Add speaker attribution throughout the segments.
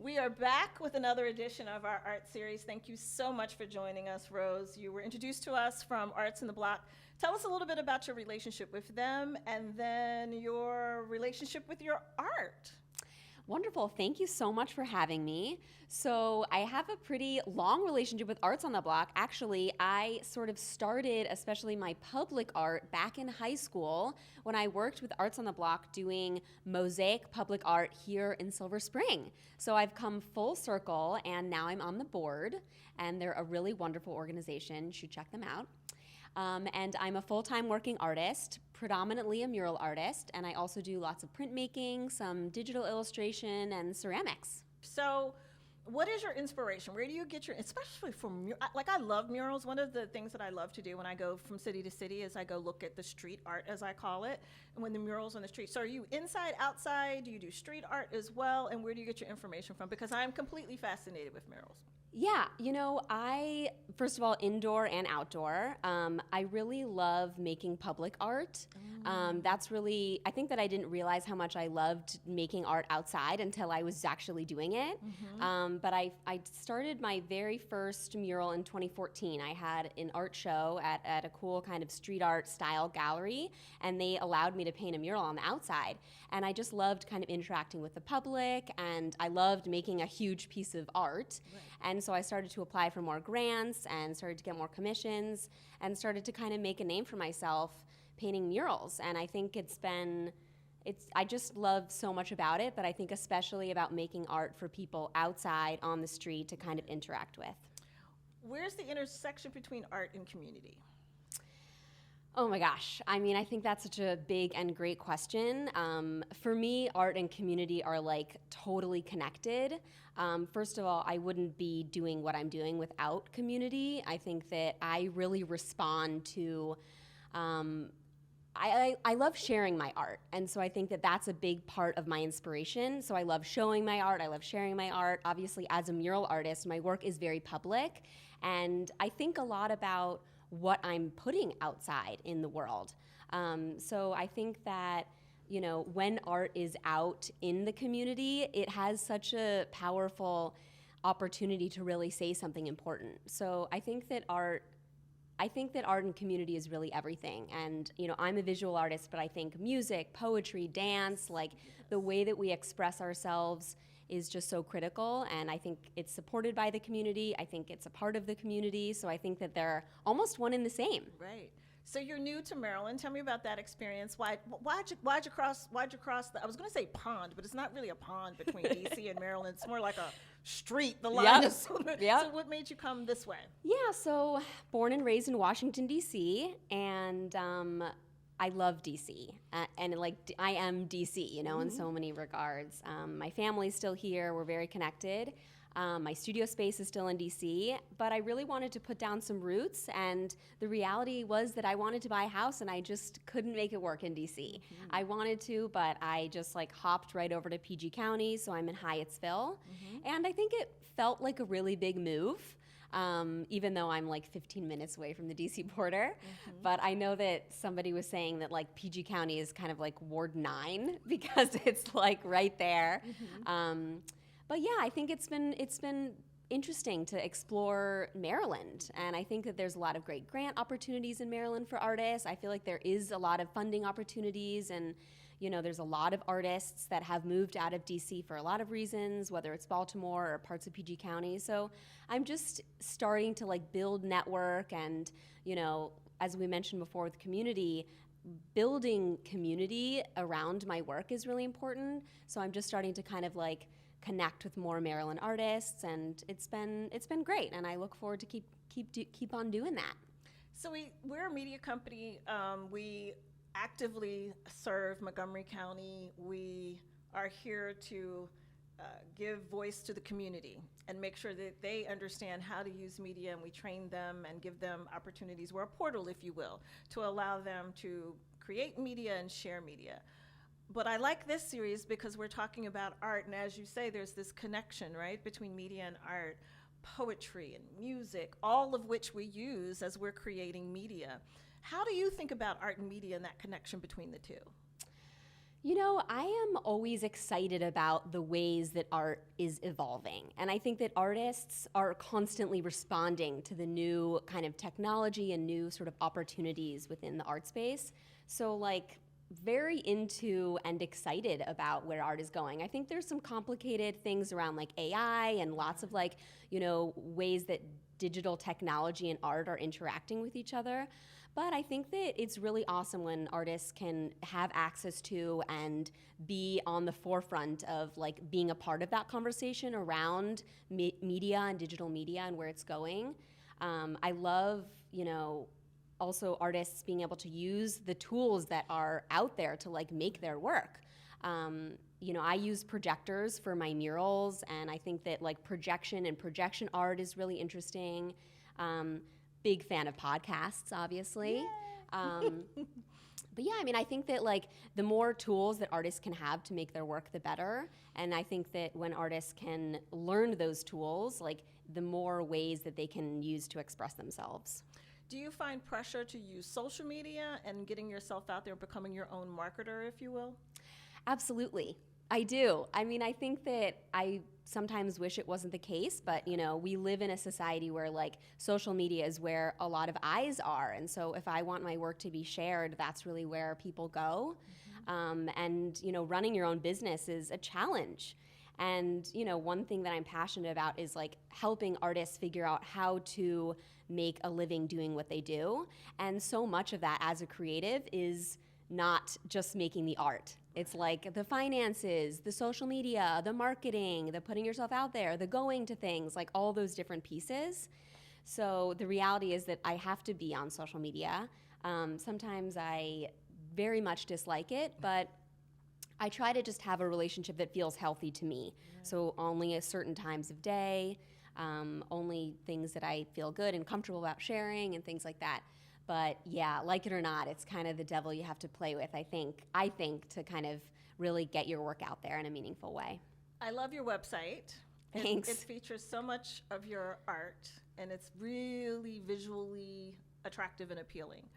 Speaker 1: We are back with another edition of our art series. Thank you so much for joining us, Rose. You were introduced to us from Arts in the Block. Tell us a little bit about your relationship with them and then your relationship with your art.
Speaker 2: Wonderful. Thank you so much for having me. So I have a pretty long relationship with Arts on the Block. Actually, I sort of started, especially my public art, back in high school when I worked with Arts on the Block doing mosaic public art here in Silver Spring. So I've come full circle, and now I'm on the board, and they're a really wonderful organization. You should check them out. And I'm a full-time working artist, predominantly a mural artist, and I also do lots of printmaking, some digital illustration, and ceramics.
Speaker 1: So what is your inspiration? Where do you get your, especially for, like I love murals. One of the things that I love to do when I go from city to city is I go look at the street art, as I call it, and when the murals on the street. So are you inside, outside? Do you do street art as well? And where do you get your information from? Because I'm completely fascinated with murals.
Speaker 2: Yeah, I, first of all, indoor and outdoor. I really love making public art. That's really, I think that I didn't realize how much I loved making art outside until I was actually doing it. But I started my very first mural in 2014. I had an art show at a cool kind of street art style gallery, and they allowed me to paint a mural on the outside. And I just loved kind of interacting with the public, and I loved making a huge piece of art. Right. And so I started to apply for more grants and started to get more commissions and started to kind of make a name for myself painting murals. And I think I just love so much about it, but I think especially about making art for people outside on the street to kind of interact with.
Speaker 1: Where's the intersection between art and community?
Speaker 2: Oh my gosh. I mean, I think that's such a big and great question. For me, art and community are like totally connected. First of all, I wouldn't be doing what I'm doing without community. I think that I really respond to, I love sharing my art. And so I think that that's a big part of my inspiration. So I love showing my art. I love sharing my art. Obviously, as a mural artist, my work is very public. And I think a lot about what I'm putting outside in the world. So I think that, when art is out in the community, it has such a powerful opportunity to really say something important. So I think that art and community is really everything. And, I'm a visual artist, but I think music, poetry, dance, like the way that we express ourselves is just so critical, and I think it's supported by the community. I think it's a part of the community, so I think that they're almost one and the same.
Speaker 1: Right. So you're new to Maryland. Tell me about that experience. Why'd you cross the, I was going to say pond, but it's not really a pond between DC and Maryland. It's more like a street. The line
Speaker 2: Yep.
Speaker 1: is
Speaker 2: Yep.
Speaker 1: So what made you come this way?
Speaker 2: Yeah, so born and raised in Washington, D.C., and I love DC, and I am DC, in so many regards. My family's still here. We're very connected. My studio space is still in DC, but I really wanted to put down some roots, and the reality was that I wanted to buy a house, and I just couldn't make it work in DC. I wanted to, but I just hopped right over to PG County, so I'm in Hyattsville, and I think it felt like a really big move. Even though I'm 15 minutes away from the DC border. But I know that somebody was saying that PG County is kind of like Ward 9 because it's right there. But yeah, I think it's been interesting to explore Maryland. And I think that there's a lot of great grant opportunities in Maryland for artists. I feel like there is a lot of funding opportunities, and there's a lot of artists that have moved out of DC for a lot of reasons, whether it's Baltimore or parts of PG County. So I'm just starting to build network, and as we mentioned before with community, building community around my work is really important. So I'm just starting to kind of connect with more Maryland artists, and it's been great, and I look forward to keep on doing that.
Speaker 1: So we're a media company. We actively serve Montgomery County. We are here to give voice to the community and make sure that they understand how to use media, and we train them and give them opportunities. We're a portal, if you will, to allow them to create media and share media. But I like this series because we're talking about art, and as you say, there's this connection, right, between media and art, poetry and music, all of which we use as we're creating media. How do you think about art and media and that connection between the two?
Speaker 2: You know, I am always excited about the ways that art is evolving. And I think that artists are constantly responding to the new kind of technology and new sort of opportunities within the art space. So, like, very into and excited about where art is going. I think there's some complicated things around like AI and lots of like, ways that digital technology and art are interacting with each other. But I think that it's really awesome when artists can have access to and be on the forefront of like being a part of that conversation around media and digital media and where it's going. I love, also artists being able to use the tools that are out there to like make their work. I use projectors for my murals, and I think that like projection and projection art is really interesting. Big fan of podcasts, obviously. But yeah, I mean, I think that like the more tools that artists can have to make their work, the better. And I think that when artists can learn those tools, like the more ways that they can use to express themselves.
Speaker 1: Do you find pressure to use social media and getting yourself out there, becoming your own marketer, if you will?
Speaker 2: Absolutely. I do. I mean, I think that I sometimes wish it wasn't the case, but we live in a society where like social media is where a lot of eyes are. And so if I want my work to be shared, that's really where people go. And running your own business is a challenge. And one thing that I'm passionate about is like helping artists figure out how to make a living doing what they do. And so much of that as a creative is not just making the art. It's like the finances, the social media, the marketing, the putting yourself out there, the going to things, like all those different pieces. So the reality is that I have to be on social media. Sometimes I very much dislike it, but I try to just have a relationship that feels healthy to me. Right. So only at certain times of day, only things that I feel good and comfortable about sharing and things like that. But yeah, like it or not, it's kind of the devil you have to play with, I think, to kind of really get your work out there in a meaningful way.
Speaker 1: I love your website.
Speaker 2: Thanks.
Speaker 1: It features so much of your art, and it's really visually attractive and appealing.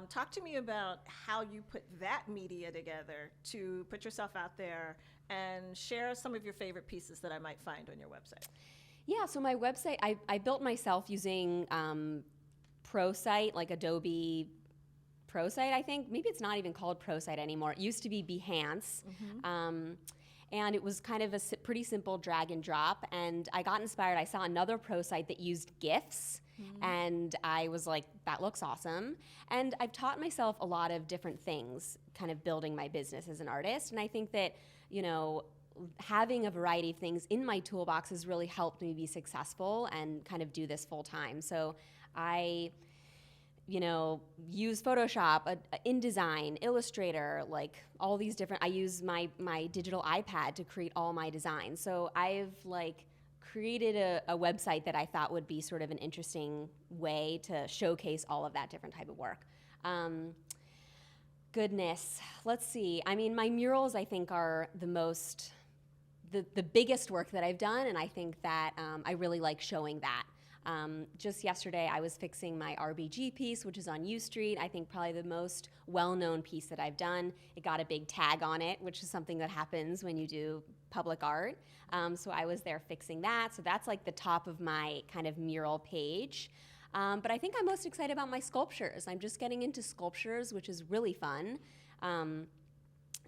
Speaker 1: Talk to me about how you put that media together to put yourself out there and share some of your favorite pieces that I might find on your website.
Speaker 2: Yeah, so my website, I built myself using ProSite, like Adobe ProSite, I think. Maybe it's not even called ProSite anymore. It used to be Behance. Mm-hmm. And it was kind of a pretty simple drag and drop. And I got inspired. I saw another ProSite that used GIFs. Mm-hmm. And I was like, that looks awesome. And I've taught myself a lot of different things, kind of building my business as an artist. And I think that, having a variety of things in my toolbox has really helped me be successful and kind of do this full time. So I, use Photoshop, InDesign, Illustrator, like all these different, I use my digital iPad to create all my designs. So I've like created a website that I thought would be sort of an interesting way to showcase all of that different type of work. Goodness, let's see. I mean, my murals I think are the biggest work that I've done, and I think that I really like showing that. Just yesterday, I was fixing my RBG piece, which is on U Street. I think probably the most well-known piece that I've done. It got a big tag on it, which is something that happens when you do public art. So I was there fixing that. So that's like the top of my kind of mural page. But I think I'm most excited about my sculptures. I'm just getting into sculptures, which is really fun.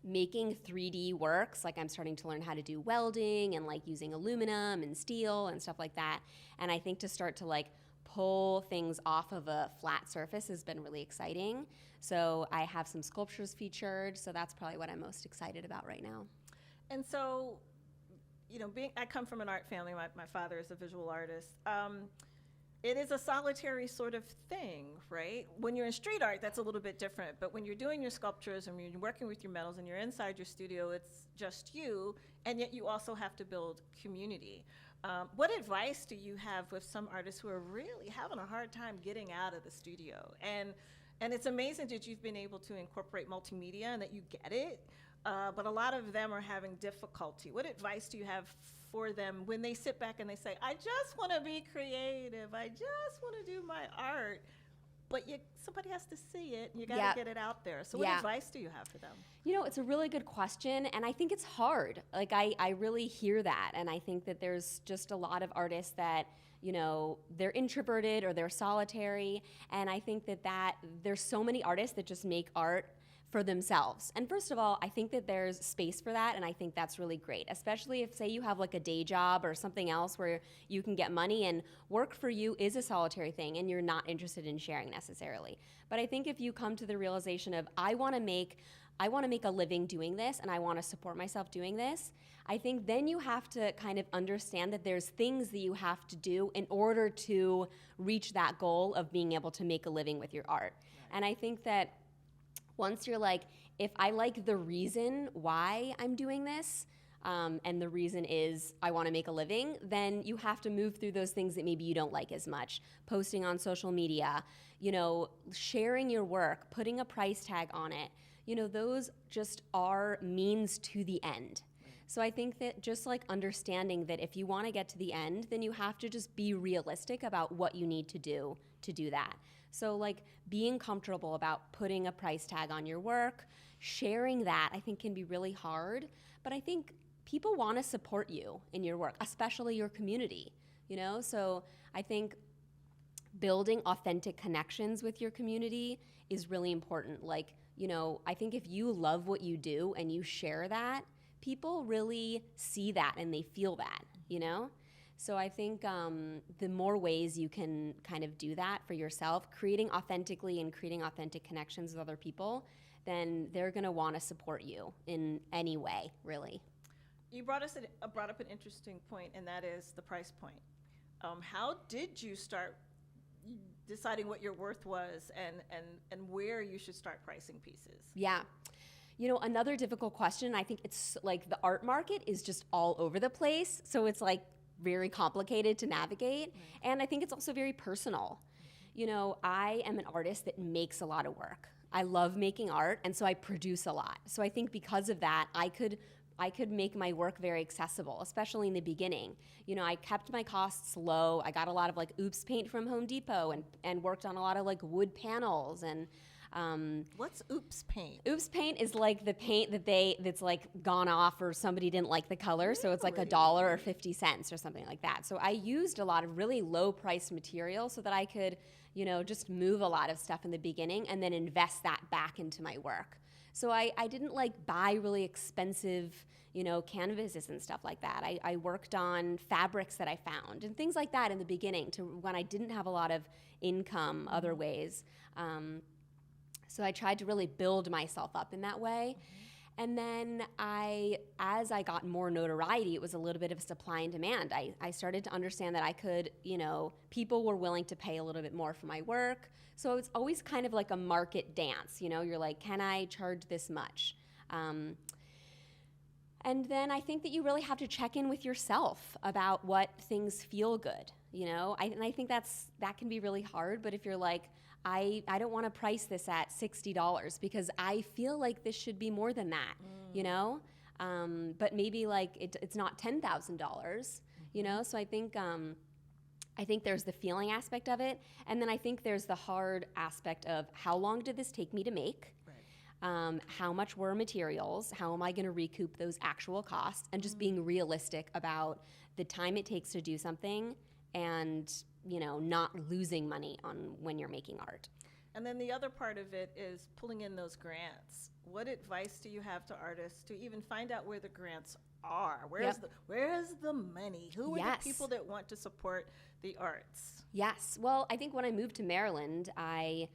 Speaker 2: Making 3D works, like I'm starting to learn how to do welding and like using aluminum and steel and stuff like that. And I think to start to like pull things off of a flat surface has been really exciting. So I have some sculptures featured, so that's probably what I'm most excited about right now.
Speaker 1: And so, I come from an art family. My father is a visual artist. It is a solitary sort of thing, right? When you're in street art, that's a little bit different. But when you're doing your sculptures and you're working with your metals and you're inside your studio, it's just you, and yet you also have to build community. What advice do you have with some artists who are really having a hard time getting out of the studio? And it's amazing that you've been able to incorporate multimedia and that you get it, but a lot of them are having difficulty. What advice do you have for them when they sit back and they say, I just want to be creative, I just want to do my art? but somebody has to see it. You got to
Speaker 2: Yep.
Speaker 1: get it out there. So what
Speaker 2: Yeah.
Speaker 1: advice do you have for them?
Speaker 2: You know, it's a really good question, and I think it's hard. Like, I really hear that, and I think that there's just a lot of artists that, you know, they're introverted or they're solitary, and I think that there's so many artists that just make art for themselves. And first of all, I think that there's space for that, and I think that's really great, especially if, say, you have like a day job or something else where you can get money, and work for you is a solitary thing and you're not interested in sharing necessarily. But I think if you come to the realization of, I want to make a living doing this and I want to support myself doing this, I think then you have to kind of understand that there's things that you have to do in order to reach that goal of being able to make a living with your art. Right. And I think that once you're like, if I like the reason why I'm doing this, and the reason is I want to make a living, then you have to move through those things that maybe you don't like as much. Posting on social media, you know, sharing your work, putting a price tag on it, you know, those just are means to the end. So I think that just like understanding that if you want to get to the end, then you have to just be realistic about what you need to do that. So like being comfortable about putting a price tag on your work, sharing that, I think can be really hard. But I think people want to support you in your work, especially your community, you know? So I think building authentic connections with your community is really important. Like, you know, I think if you love what you do and you share that, people really see that and they feel that, you know? So I think the more ways you can kind of do that for yourself, creating authentically and creating authentic connections with other people, then they're going to want to support you in any way, really.
Speaker 1: You brought up an interesting point, and that is the price point. How did you start deciding what your worth was and where you should start pricing pieces?
Speaker 2: Yeah. You know, another difficult question, I think it's like the art market is just all over the place. So it's like very complicated to navigate. Right. And I think it's also very personal. You know, I am an artist that makes a lot of work. I love making art, and so I produce a lot. So I think because of that, I could make my work very accessible, especially in the beginning. You know, I kept my costs low. I got a lot of like oops paint from Home Depot and worked on a lot of like wood panels and
Speaker 1: what's oops paint?
Speaker 2: Oops paint is like the paint that's like gone off or somebody didn't like the color, really? So it's like $1 or 50 cents or something like that. So I used a lot of really low priced material so that I could, you know, just move a lot of stuff in the beginning and then invest that back into my work. So I didn't like buy really expensive, you know, canvases and stuff like that. I worked on fabrics that I found and things like that in the beginning to when I didn't have a lot of income other ways. So I tried to really build myself up in that way. Mm-hmm. And then as I got more notoriety, it was a little bit of supply and demand. I started to understand that I could, you know, people were willing to pay a little bit more for my work. So it's always kind of like a market dance, you know, you're like, can I charge this much? And then I think that you really have to check in with yourself about what things feel good, you know? And I think that can be really hard, but if you're like, I don't want to price this at $60 because I feel like this should be more than that, you know? But maybe like it's not $10,000, you know? So I think there's the feeling aspect of it. And then I think there's the hard aspect of how long did this take me to make? Right. How much were materials? How am I going to recoup those actual costs? And just being realistic about the time it takes to do something and, you know, not losing money on when you're making art.
Speaker 1: And then the other part of it is pulling in those grants. What advice do you have to artists to even find out where the grants are? Where's the money? Who are the people that want to support the arts? Yes.
Speaker 2: Well, I think when I moved to Maryland, I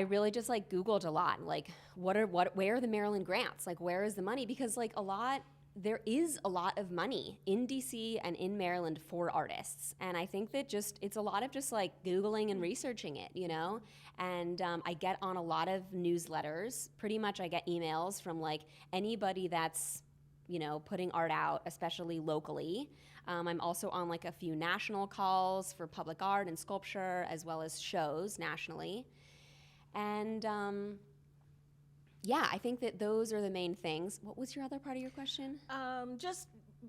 Speaker 2: really just like Googled a lot, like where are the Maryland grants? Like where is the money? Because like there is a lot of money in DC and in Maryland for artists. And I think that it's a lot of just like Googling and researching it, you know? And I get on a lot of newsletters. Pretty much I get emails from like anybody that's, you know, putting art out, especially locally. I'm also on like a few national calls for public art and sculpture, as well as shows nationally. And yeah, I think that those are the main things. What was your other part of your question?
Speaker 1: Just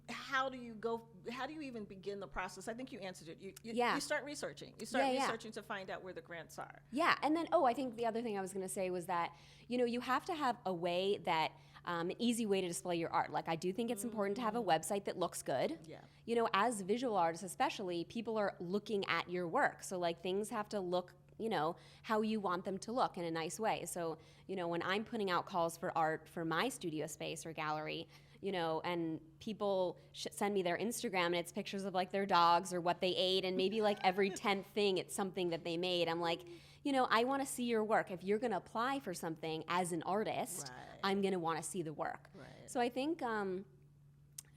Speaker 1: how do you even begin the process? I think you answered it. You start researching. You start researching to find out where the grants are.
Speaker 2: Yeah, and then, I think the other thing I was going to say was that, you have to have a way that, an easy way to display your art. Like, I do think it's important to have a website that looks good.
Speaker 1: Yeah.
Speaker 2: As visual artists especially, people are looking at your work. So, like, things have to look, how you want them to look in a nice way. So, when I'm putting out calls for art for my studio space or gallery, and people send me their Instagram and it's pictures of like their dogs or what they ate, and maybe like every 10th thing it's something that they made. I'm like, I want to see your work. If you're going to apply for something as an artist, I'm going to want to see the work.
Speaker 1: Right.
Speaker 2: So I think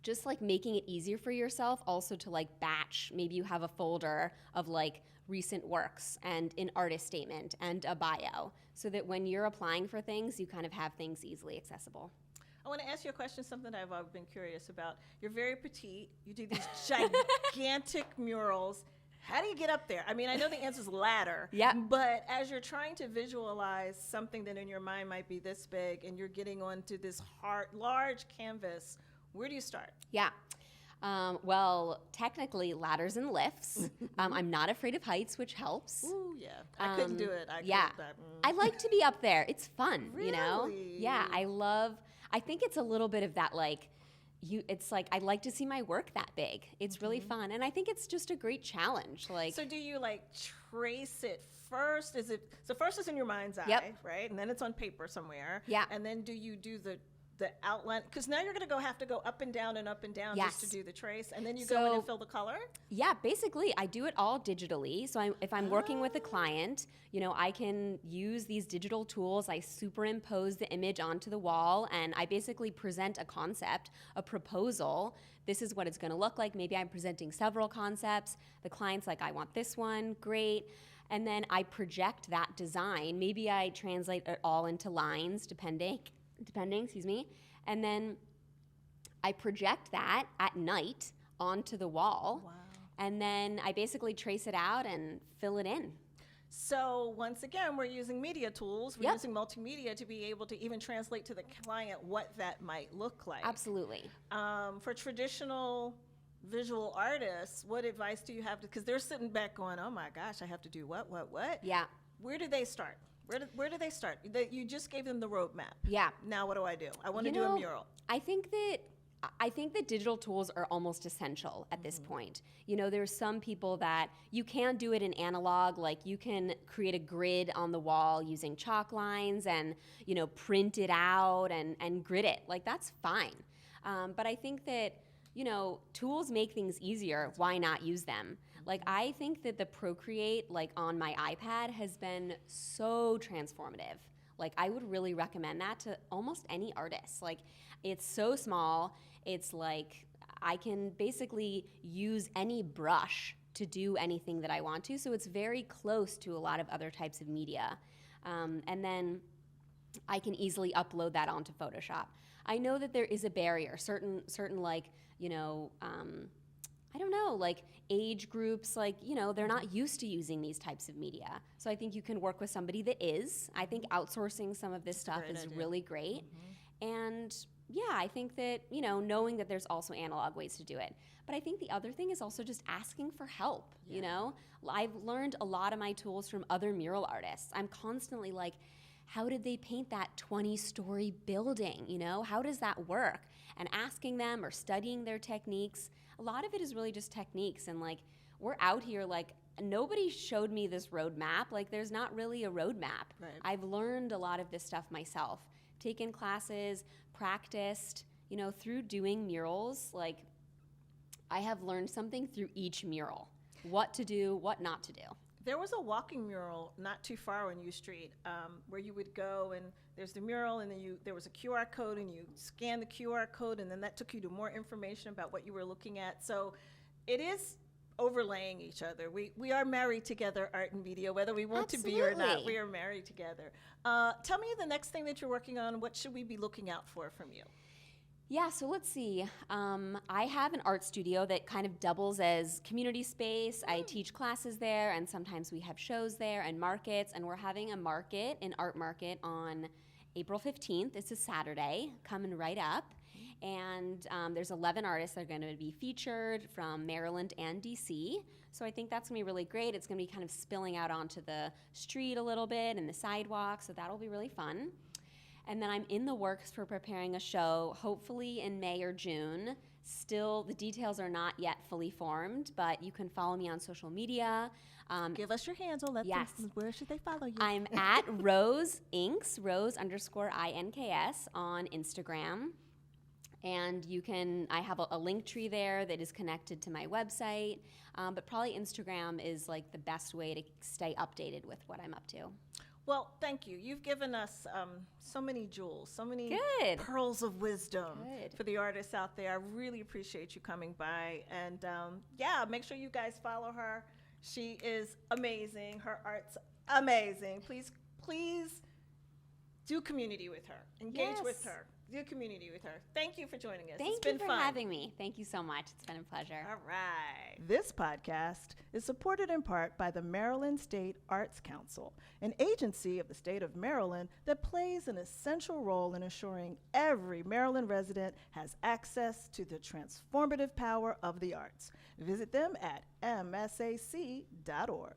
Speaker 2: just like making it easier for yourself also to like batch. Maybe you have a folder of like recent works and an artist statement and a bio, so that when you're applying for things, you kind of have things easily accessible.
Speaker 1: I want to ask you a question, something I've always been curious about. You're very petite. You do these gigantic murals. How do you get up there? I mean, I know the answer is ladder.
Speaker 2: Yep.
Speaker 1: But as you're trying to visualize something that in your mind might be this big, and you're getting onto this large canvas, where do you start?
Speaker 2: Yeah. Well, technically, ladders and lifts. I'm not afraid of heights, which helps.
Speaker 1: Ooh, yeah. I couldn't do it.
Speaker 2: I like to be up there. It's fun,
Speaker 1: Really?
Speaker 2: Yeah, I think it's a little bit of that, like, it's like, I like to see my work that big. It's really fun. And I think it's just a great challenge. Like,
Speaker 1: so do you like trace it first? So first it's in your mind's eye, right? And then it's on paper somewhere.
Speaker 2: Yeah.
Speaker 1: And then do you do the outline? Because now you're going to have to go up and down just to do the trace, and then you go in and fill the color?
Speaker 2: Yeah, basically, I do it all digitally. So if I'm working with a client, I can use these digital tools. I superimpose the image onto the wall, and I basically present a concept, a proposal. This is what it's going to look like. Maybe I'm presenting several concepts. The client's like, I want this one. Great. And then I project that design. Maybe I translate it all into lines, depending, and then I project that at night onto the wall.
Speaker 1: Wow.
Speaker 2: And then I basically trace it out and fill it in.
Speaker 1: So once again, we're using media tools. We're using multimedia to be able to even translate to the client what that might look like.
Speaker 2: Absolutely.
Speaker 1: For traditional visual artists, what advice do you have? Because they're sitting back going, oh my gosh, I have to do what?
Speaker 2: Yeah.
Speaker 1: Where do they start? Where do they start? You just gave them the roadmap.
Speaker 2: Yeah.
Speaker 1: Now what do I do? I want to do a mural.
Speaker 2: I think that digital tools are almost essential at this point. There's some people that you can do it in analog, like you can create a grid on the wall using chalk lines and, print it out and grid it. Like, that's fine. But I think that, tools make things easier. Why not use them? Like, I think that the Procreate, like, on my iPad has been so transformative. Like, I would really recommend that to almost any artist. Like, it's so small. It's like I can basically use any brush to do anything that I want to. So it's very close to a lot of other types of media. And then I can easily upload that onto Photoshop. I know that there is a barrier. Certain like, I don't know, like age groups, like, they're not used to using these types of media. So I think you can work with somebody that is. I think outsourcing some of this stuff is really great. And yeah, I think that, knowing that there's also analog ways to do it. But I think the other thing is also just asking for help, I've learned a lot of my tools from other mural artists. I'm constantly like, how did they paint that 20-story building? How does that work? And asking them or studying their techniques. A lot of it is really just techniques. And like, we're out here, like, nobody showed me this roadmap. Like, there's not really a roadmap.
Speaker 1: Right.
Speaker 2: I've learned a lot of this stuff myself. Taken classes, practiced, through doing murals. Like, I have learned something through each mural. What to do, what not to do.
Speaker 1: There was a walking mural not too far on U Street where you would go, and there's the mural, and then there was a QR code, and you scan the QR code, and then that took you to more information about what you were looking at. So it is overlaying each other. We are married together, art and media, whether we want to be or not. We are married together. Tell me the next thing that you're working on. What should we be looking out for from you?
Speaker 2: Yeah, so let's see. I have an art studio that kind of doubles as community space. I teach classes there, and sometimes we have shows there and markets, and we're having a market, an art market, on April 15th. It's a Saturday, coming right up. And there's 11 artists that are going to be featured from Maryland and DC. So I think that's going to be really great. It's going to be kind of spilling out onto the street a little bit and the sidewalk, so that'll be really fun. And then I'm in the works for preparing a show, hopefully in May or June. Still, the details are not yet fully formed, but you can follow me on social media.
Speaker 1: Give us your handle. Where should they follow you?
Speaker 2: I'm at Rose Inks, Rose_INKS on Instagram. And I have a link tree there that is connected to my website. But probably Instagram is like the best way to stay updated with what I'm up to.
Speaker 1: Well, thank you. You've given us so many jewels, so many pearls of wisdom for the artists out there. I really appreciate you coming by. And make sure you guys follow her. She is amazing. Her art's amazing. Please do community with her. Engage with her. Do community with her. Thank you for joining us.
Speaker 2: It's been fun. Thank you for having me. Thank you so much. It's been a pleasure.
Speaker 1: All right. This podcast is supported in part by the Maryland State Arts Council, an agency of the state of Maryland that plays an essential role in assuring every Maryland resident has access to the transformative power of the arts. Visit them at msac.org.